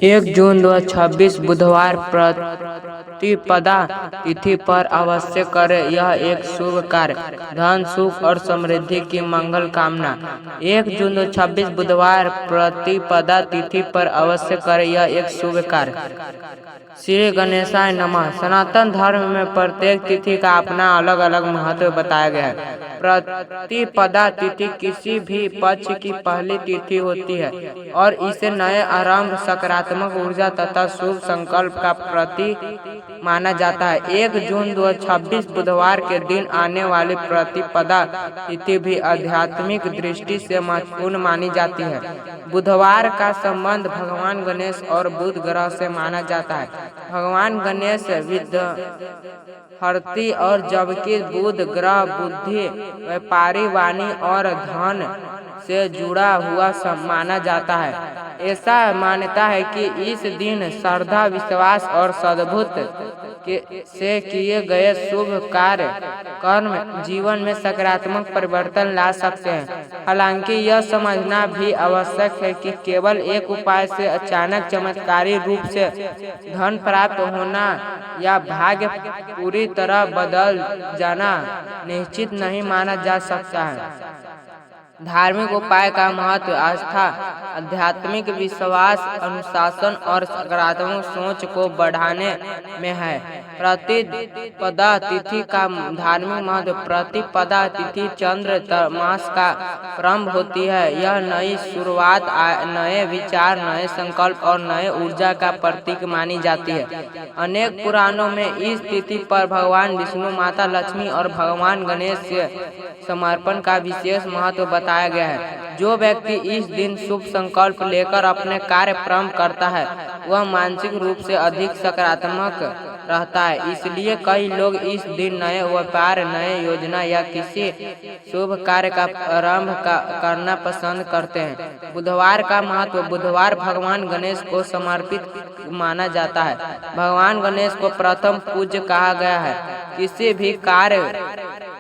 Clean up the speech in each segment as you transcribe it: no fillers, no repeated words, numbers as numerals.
1 जून 2026 बुधवार प्रतिपदा तिथि पर अवश्य करें यह एक शुभ कार्य। धन सुख और समृद्धि की मंगल कामना। 1 जून 2026 बुधवार प्रतिपदा तिथि पर अवश्य करें यह एक शुभ कार्य। श्री गणेशाय नमः। सनातन धर्म में प्रत्येक तिथि का अपना अलग अलग महत्व बताया गया है। प्रतिपदा तिथि किसी भी पक्ष की पहली तिथि होती है और इसे नए आरंभ, सकारात्मक ऊर्जा तथा शुभ संकल्प का प्रतीक माना जाता है। 1 जून 2026 बुधवार के दिन आने वाली प्रतिपदा तिथि भी आध्यात्मिक दृष्टि से महत्वपूर्ण मानी जाती है। बुधवार का संबंध भगवान गणेश और बुध ग्रह से माना जाता है। भगवान गणेश विघ्नहर्त्री और जबकि बुध ग्रह बुद्धि, व्यापारी, वाणी और धन से जुड़ा हुआ माना जाता है। ऐसा मान्यता है कि इस दिन श्रद्धा, विश्वास और सद्बुद्धि से किए गए शुभ कार्य कर्म जीवन में सकारात्मक परिवर्तन ला सकते हैं। हालांकि यह समझना भी आवश्यक है कि केवल एक उपाय से अचानक चमत्कारी रूप से धन प्राप्त होना या भाग्य पूरी तरह बदल जाना निश्चित नहीं माना जा सकता है। धार्मिक उपाय का महत्व आस्था, आध्यात्मिक विश्वास, अनुशासन और सकारात्मक सोच को बढ़ाने में है। प्रतिपदा तिथि का धार्मिक महत्व। प्रतिपदा तिथि चंद्र मास का प्रारंभ होती है। यह नई शुरुआत, नए विचार, नए संकल्प और नए ऊर्जा का प्रतीक मानी जाती है। अनेक पुराणों में इस तिथि पर भगवान विष्णु, माता लक्ष्मी और भगवान गणेश से समर्पण का विशेष महत्व बताया गया है। जो व्यक्ति इस दिन शुभ संकल्प लेकर अपने कार्य प्रारंभ करता है वह मानसिक रूप से अधिक सकारात्मक रहता है। इसलिए कई लोग इस दिन नए व्यापार, नए योजना या किसी शुभ कार्य का आरंभ करना पसंद करते हैं। बुधवार का महत्व। बुधवार भगवान गणेश को समर्पित माना जाता है। भगवान गणेश को प्रथम पूज्य कहा गया है। किसी भी कार्य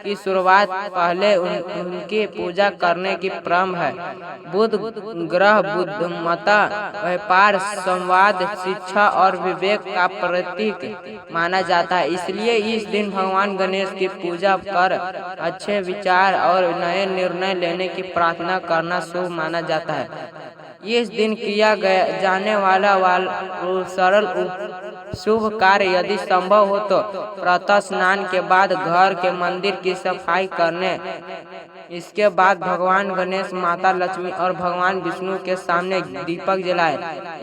की शुरुआत पहले उनकी पूजा करने की क्रम है। बुध ग्रह बुद्धिमत्ता, व्यापार, संवाद, शिक्षा और विवेक का प्रतीक माना जाता है। इसलिए इस दिन भगवान गणेश की पूजा कर अच्छे विचार और नए निर्णय लेने की प्रार्थना करना शुभ माना जाता है। इस दिन किया जाने वाला सरल शुभ कार्य यदि संभव हो तो प्रातः स्नान के बाद घर के मंदिर की सफाई करने, इसके बाद भगवान गणेश, माता लक्ष्मी और भगवान विष्णु के सामने दीपक जलाए।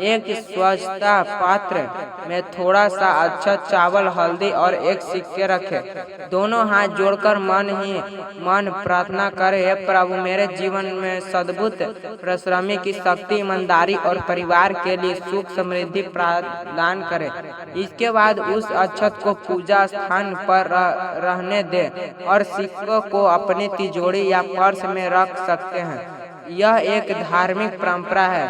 एक स्वच्छता पात्र में थोड़ा सा अच्छा चावल, हल्दी और एक सिक्के रखें। दोनों हाथ जोड़कर मन ही मन प्रार्थना करें, हे प्रभु मेरे जीवन में सद्बुद्धि, परिश्रमी की शक्ति, ईमानदारी और परिवार के लिए सुख समृद्धि प्रदान करें। इसके बाद उस अक्षत को पूजा स्थान पर रहने दें और सिक्कों को अपनी तिजोरी या पर्स में रख सकते हैं। यह एक धार्मिक परंपरा है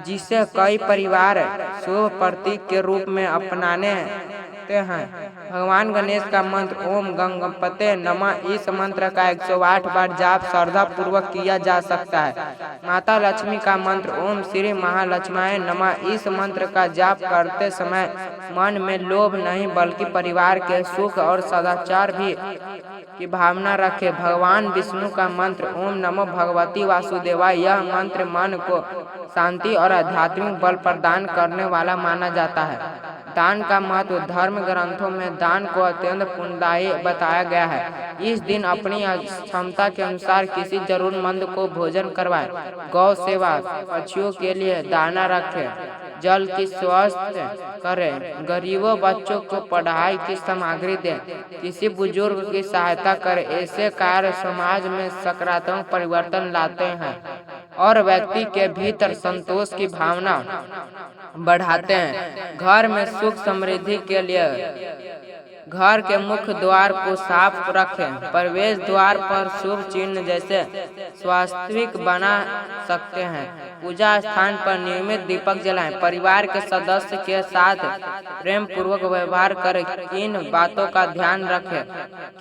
जिसे कई परिवार शुभ प्रतीक के रूप में अपनाते हैं। भगवान गणेश का मंत्र ओम गणपते नमः। इस मंत्र का 108 बार जाप श्रद्धा पूर्वक किया जा सकता है। माता लक्ष्मी का मंत्र ओम श्री महालक्ष्मीये नमः। इस मंत्र का जाप करते समय मन में लोभ नहीं बल्कि परिवार के सुख और सदाचार भी की भावना रखें। भगवान विष्णु का मंत्र ओम नमो भगवती वासुदेवाय। यह मंत्र मन को शांति और आध्यात्मिक बल प्रदान करने वाला माना जाता है। दान का महत्व। धर्म ग्रंथों में दान को अत्यंत पुण्यदायी बताया गया है। इस दिन अपनी क्षमता के अनुसार किसी जरूरतमंद को भोजन करवाएं, गौ सेवा, पक्षियों के लिए दाना रखें, जल की व्यवस्था करें, गरीबों बच्चों को पढ़ाई की सामग्री दें, किसी बुजुर्ग की सहायता करें। ऐसे कार्य समाज में सकारात्मक परिवर्तन लाते हैं और व्यक्ति के भीतर संतोष की भावना बढ़ाते हैं। घर में सुख समृद्धि के लिए घर के मुख्य द्वार को साफ रखें। प्रवेश द्वार पर शुभ चिन्ह जैसे स्वास्तिक बना सकते हैं। पूजा स्थान पर नियमित दीपक जलाएं। परिवार के सदस्य के साथ प्रेम पूर्वक व्यवहार करें। इन बातों का ध्यान रखें।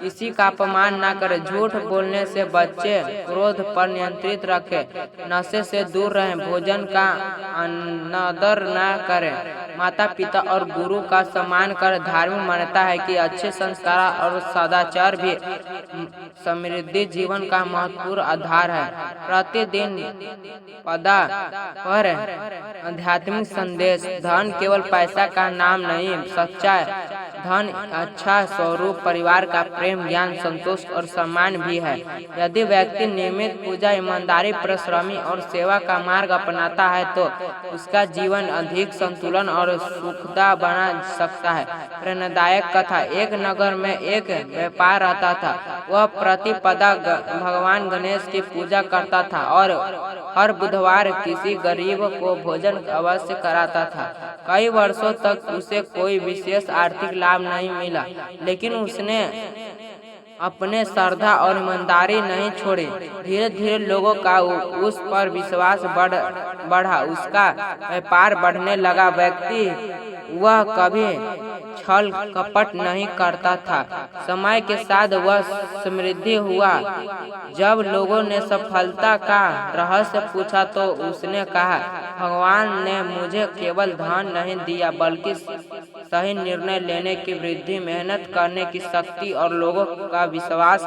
किसी का अपमान न करें। झूठ बोलने से बच्चे क्रोध पर नियंत्रित रखें। नशे से दूर रहें। भोजन का अनादर न करें। माता पिता और गुरु का सम्मान करें। धार्मिक मान्यता है कि अच्छे संस्कार और सदाचार भी समृद्धि जीवन का महत्वपूर्ण आधार है। प्रतिदिन पदा पर आध्यात्मिक संदेश। धन केवल पैसा का नाम नहीं, सच्चा धन अच्छा स्वरूप, परिवार का प्रेम, ज्ञान, संतोष और सम्मान भी है। यदि व्यक्ति नियमित पूजा, ईमानदारी, परिश्रमी और सेवा का मार्ग अपनाता है तो उसका जीवन अधिक संतुलन और सुखदा बना सकता है। प्रेरणादायक कथा। एक नगर में एक व्यापार रहता था। वह प्रतिपदा भगवान गणेश की पूजा करता था और हर बुधवार किसी गरीब को भोजन अवश्य कराता था। कई वर्षों तक उसे कोई विशेष आर्थिक लाभ नहीं मिला, लेकिन उसने अपने श्रद्धा और ईमानदारी नहीं छोड़ी। धीरे धीरे लोगों का उस पर विश्वास बढ़ा। उसका व्यापार बढ़ने लगा। वह कभी छल कपट नहीं करता था। समय के साथ वह समृद्धि हुआ। जब लोगों ने सफलता का रहस्य पूछा तो उसने कहा, भगवान ने मुझे केवल धन नहीं दिया बल्कि सही निर्णय लेने की वृद्धि, मेहनत करने की शक्ति और लोगों का विश्वास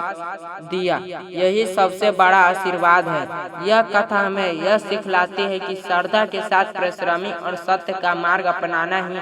दिया। यही सबसे बड़ा आशीर्वाद है। यह कथा हमें यह सिखलाती है कि श्रद्धा के साथ परिश्रमी और सत्य का मार्ग अपनाना ही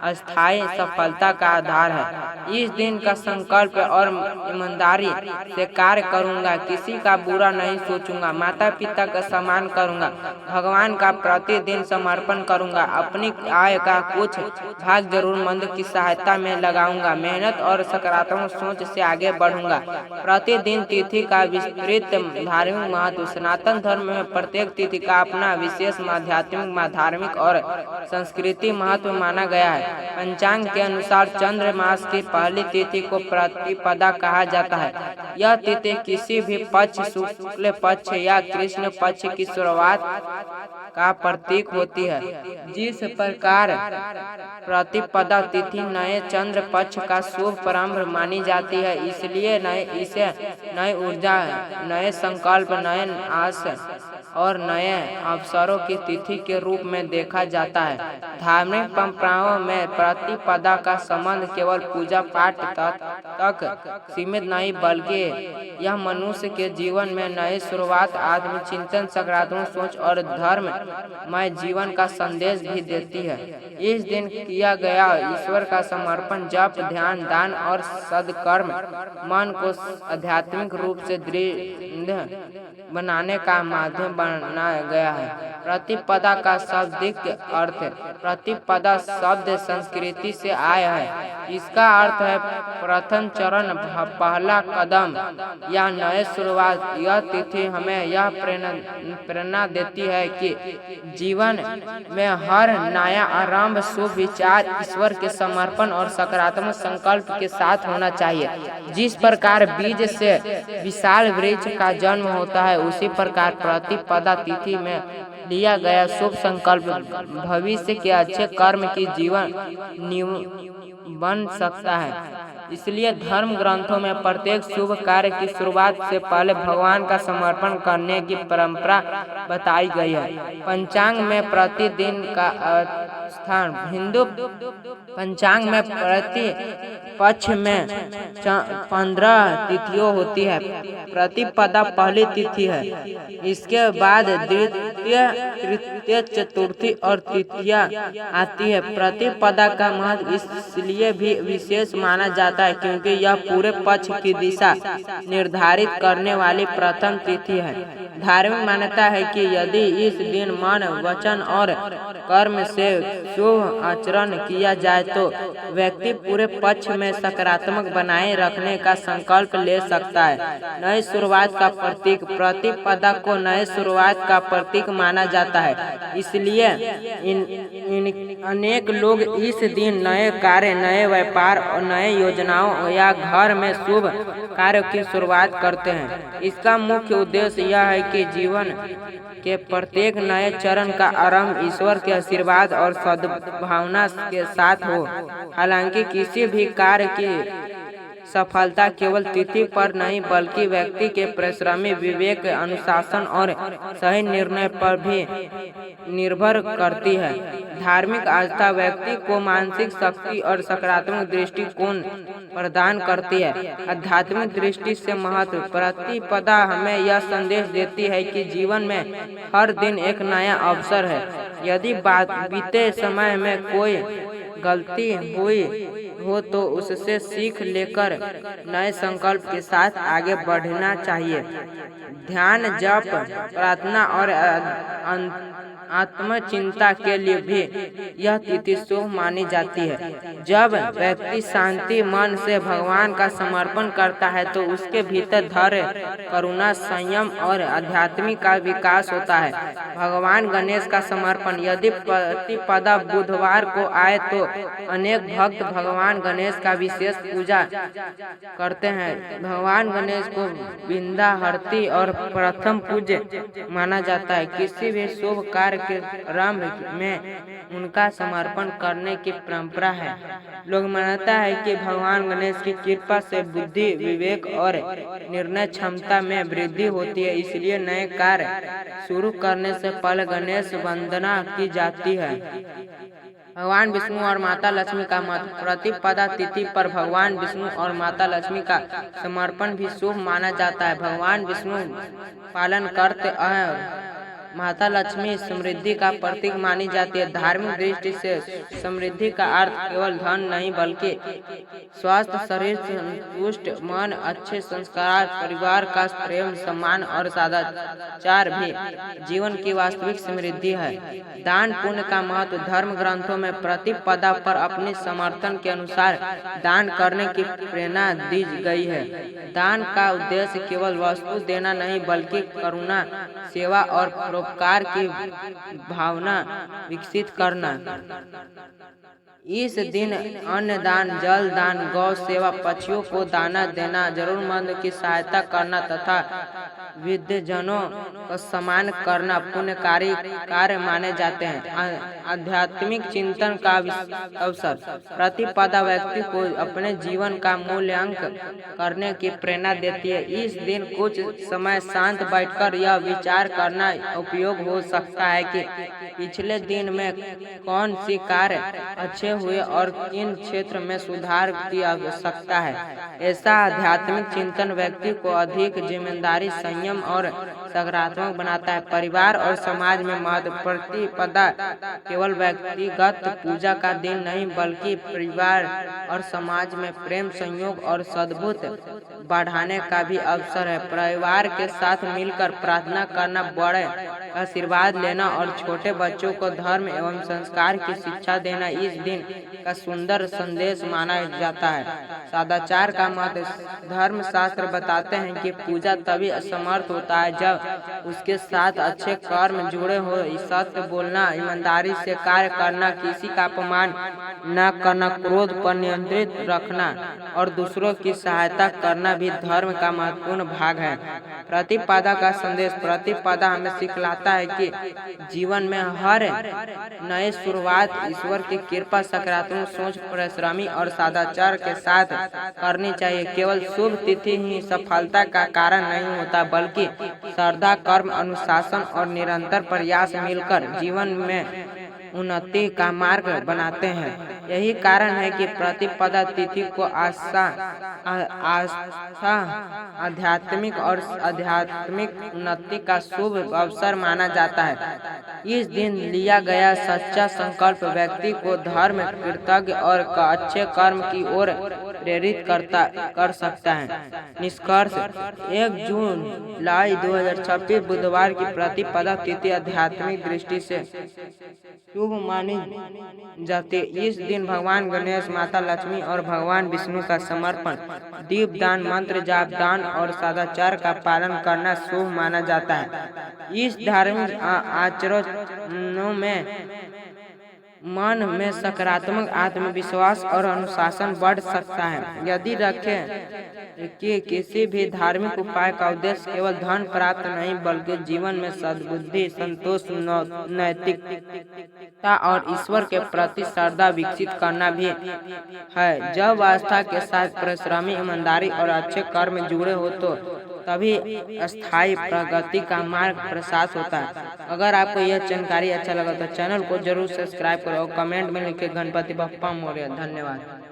अस्थायी सफलता का आधार है। इस दिन का संकल्प और ईमानदारी से कार्य करूंगा। किसी का बुरा नहीं सोचूंगा। माता पिता का सम्मान करूंगा। भगवान का प्रतिदिन समर्पण करूंगा। अपनी आय का कुछ भाग जरूरतमंद की सहायता में लगाऊंगा। मेहनत और सकारात्मक सोच से आगे बढ़ूंगा। प्रतिदिन तिथि का विस्तृत धार्मिक महत्व। सनातन धर्म में प्रत्येक तिथि का अपना विशेष आध्यात्मिक, धार्मिक और संस्कृति महत्व माना गया है। पंचांग के अनुसार चंद्र मास की पहली तिथि को प्रतिपदा कहा जाता है। यह तिथि किसी भी पक्ष, शुक्ल पक्ष या कृष्ण पक्ष की शुरुआत का प्रतीक होती है। जिस प्रकार प्रतिपदा तिथि नए चंद्र पक्ष का शुभ प्रारंभ मानी जाती है, इसलिए इसे नई ऊर्जा, नए संकल्प, नए आस और नए अवसरों की तिथि के रूप में देखा जाता है। धार्मिक परंपराओं में प्रतिपदा का संबंध केवल पूजा पाठ तक सीमित नहीं, बल्कि यह मनुष्य के जीवन में नई शुरुआत, आत्मचिंतन, सकारात्मक सोच और धर्ममय जीवन का संदेश भी देती है। इस दिन किया गया ईश्वर का समर्पण, जप, ध्यान, दान और सद्कर्म मन को आध्यात्मिक रूप से दृढ़ बनाने का माध्यम बनाया गया है। प्रतिपदा का शाब्दिक अर्थ। प्रतिपदा शब्द संस्कृति से आया है। इसका अर्थ है प्रथम चरण, पहला कदम या नए शुरुआत। यह तिथि हमें यह प्रेरणा देती है कि जीवन में हर नया आरंभ शुभ विचार, ईश्वर के समर्पण और सकारात्मक संकल्प के साथ होना चाहिए। जिस प्रकार बीज से विशाल वृक्ष का जन्म होता है, उसी प्रकार प्रतिपदा तिथि में लिया गया शुभ संकल्प भविष्य के अच्छे कर्म की जीवन बन सकता है। इसलिए धर्म ग्रंथों में प्रत्येक शुभ कार्य की शुरुआत से पहले भगवान का समर्पण करने की परंपरा बताई गई है। पंचांग में प्रतिदिन का स्थान। हिंदू पंचांग में प्रति पक्ष में 15 तिथियों होती है। प्रतिपदा पहली तिथि है। इसके बाद द्वितीय, तृतीय, चतुर्थी और तृतीया आती है। प्रतिपदा का महत्व इसलिए भी विशेष माना जाता है क्योंकि यह पूरे पक्ष की दिशा निर्धारित करने वाली प्रथम तिथि है। धार्मिक मान्यता है कि यदि इस दिन मन, वचन और कर्म से शुभ आचरण किया जाए तो व्यक्ति पूरे पक्ष में सकारात्मक बनाए रखने का संकल्प ले सकता है। नई शुरुआत का प्रतीक, प्रतिपदा को नए शुरुआत का प्रतीक माना जाता है, इसलिए अनेक लोग इस दिन नए कार्य, नए व्यापार और नए योजनाओं या घर में शुभ कार्य की शुरुआत करते हैं। इसका मुख्य उद्देश्य यह है कि जीवन के प्रत्येक नए चरण का आरंभ ईश्वर के आशीर्वाद और सद्भावना के साथ हो। हालांकि किसी भी कार्य की सफलता केवल तिथि पर नहीं बल्कि व्यक्ति के परिश्रमी विवेक, अनुशासन और सही निर्णय पर भी निर्भर करती है। धार्मिक आस्था व्यक्ति को मानसिक शक्ति और सकारात्मक दृष्टिकोण प्रदान करती है। आध्यात्मिक दृष्टि से महत्व, प्रतिपदा हमें यह संदेश देती है कि जीवन में हर दिन एक नया अवसर है। यदि बीते समय में कोई गलती हुई हो तो उससे सीख लेकर नए संकल्प के साथ आगे बढ़ना चाहिए। ध्यान, जप, प्रार्थना और आत्मचिंता के लिए भी यह तिथि शुभ मानी जाती है। जब व्यक्ति शांति मन से भगवान का समर्पण करता है तो उसके भीतर धैर्य, करुणा, संयम और आध्यात्मिक का विकास होता है। भगवान गणेश का समर्पण, यदि प्रतिपदा बुधवार को आए तो अनेक भक्त भगवान गणेश का विशेष पूजा करते हैं। भगवान गणेश को विघ्नहर्ता और प्रथम पूज्य माना जाता है। किसी भी शुभ कार्य के आरंभ में उनका समर्पण करने की परंपरा है। लोग मानता है कि भगवान गणेश की कृपा से बुद्धि, विवेक और निर्णय क्षमता में वृद्धि होती है, इसलिए नए कार्य शुरू करने से पहले गणेश वंदना की जाती है। भगवान विष्णु और माता लक्ष्मी का मत, प्रतिपदा तिथि पर भगवान विष्णु और माता लक्ष्मी का समर्पण भी शुभ माना जाता है। भगवान विष्णु पालन करते और माता लक्ष्मी समृद्धि का प्रतीक मानी जाती है। धार्मिक दृष्टि से समृद्धि का अर्थ केवल धन नहीं बल्कि स्वस्थ शरीर, संतुष्ट मन, अच्छे संस्कार, परिवार का प्रेम, सम्मान और सदाचार भी जीवन की वास्तविक समृद्धि है। दान पुण्य का महत्व, धर्म ग्रंथों में प्रतिपदा पर अपने समर्थन के अनुसार दान करने की प्रेरणा दी गई है। दान का उद्देश्य केवल वस्तु देना नहीं बल्कि करुणा, सेवा और परोपकार की भावना विकसित करना। इस दिन अन्न दान, जल दान, गौ सेवा, पक्षियों को दाना देना, जरूरतमंद की सहायता करना तथा वृद्धजनों का सम्मान करना पुण्यकारी कार्य माने जाते हैं। आध्यात्मिक चिंतन का अवसर, प्रतिपदा व्यक्ति को अपने जीवन का मूल्यांकन करने की प्रेरणा देती है। इस दिन कुछ समय शांत बैठकर यह विचार करना उपयोग हो सकता है कि पिछले दिन में कौन सी कार्य अच्छे हुए और किन क्षेत्र में सुधार की आवश्यकता है। ऐसा आध्यात्मिक चिंतन व्यक्ति को अधिक जिम्मेदारी, संयम और सकारात्मक बनाता है। परिवार और समाज में महत्व, प्रतिपदा केवल व्यक्तिगत पूजा का दिन नहीं बल्कि परिवार और समाज में प्रेम, संयोग और सद्भाव बढ़ाने का भी अवसर है। परिवार के साथ मिलकर प्रार्थना करना, बड़े आशीर्वाद लेना और छोटे बच्चों को धर्म एवं संस्कार की शिक्षा देना इस दिन का सुंदर संदेश माना जाता है। सदाचार का महत्व, धर्म शास्त्र बताते हैं कि पूजा तभी असमर्थ होता है जब उसके साथ अच्छे कर्म जुड़े हो। सत्य बोलना, ईमानदारी से कार्य करना, किसी का अपमान न करना, क्रोध पर नियंत्रित रखना और दूसरों की सहायता करना भी धर्म का महत्वपूर्ण भाग है। प्रतिपदा का संदेश, प्रतिपदा हमें सिखलाता है कि जीवन में हर नए शुरुआत ईश्वर की कृपा, सकारात्मक सोच, परिश्रमी और सदाचार के साथ करनी चाहिए। केवल शुभ तिथि ही सफलता का कारण नहीं होता बल्कि श्रद्धा, कर्म, अनुशासन और निरंतर प्रयास मिलकर जीवन में उन्नति का मार्ग बनाते हैं। यही कारण है कि प्रतिपदा तिथि को आस्था, आध्यात्मिक और आध्यात्मिक उन्नति का शुभ अवसर माना जाता है। इस दिन लिया गया सच्चा संकल्प व्यक्ति को धर्म, कृतज्ञ और अच्छे कर्म की ओर प्रेरित कर सकता है। निष्कर्ष 1 जून जुलाई 2026 बुधवार की प्रतिपदा तिथि आध्यात्मिक दृष्टि से शुभ मानी जाती है। इस दिन भगवान गणेश, माता लक्ष्मी और भगवान विष्णु का समर्पण, दीप दान, मंत्र जाप दान और सदाचार का पालन करना शुभ माना जाता है। इस धार्मिक आचरणों में मन में सकारात्मक आत्मविश्वास और अनुशासन बढ़ सकता है। यदि रखें कि किसी भी धार्मिक उपाय का उद्देश्य केवल धन प्राप्त नहीं बल्कि जीवन में सद्बुद्धि, संतोष, नैतिकता और ईश्वर के प्रति श्रद्धा विकसित करना भी है। जब आस्था के साथ परिश्रमी, ईमानदारी और अच्छे कर्म जुड़े हो तो तभी स्थायी प्रगति का मार्ग प्रशस्त होता है। अगर आपको यह जानकारी अच्छा लगा तो चैनल को जरूर सब्सक्राइब करो और कमेंट में लिखे गणपति बप्पा मोरया। धन्यवाद।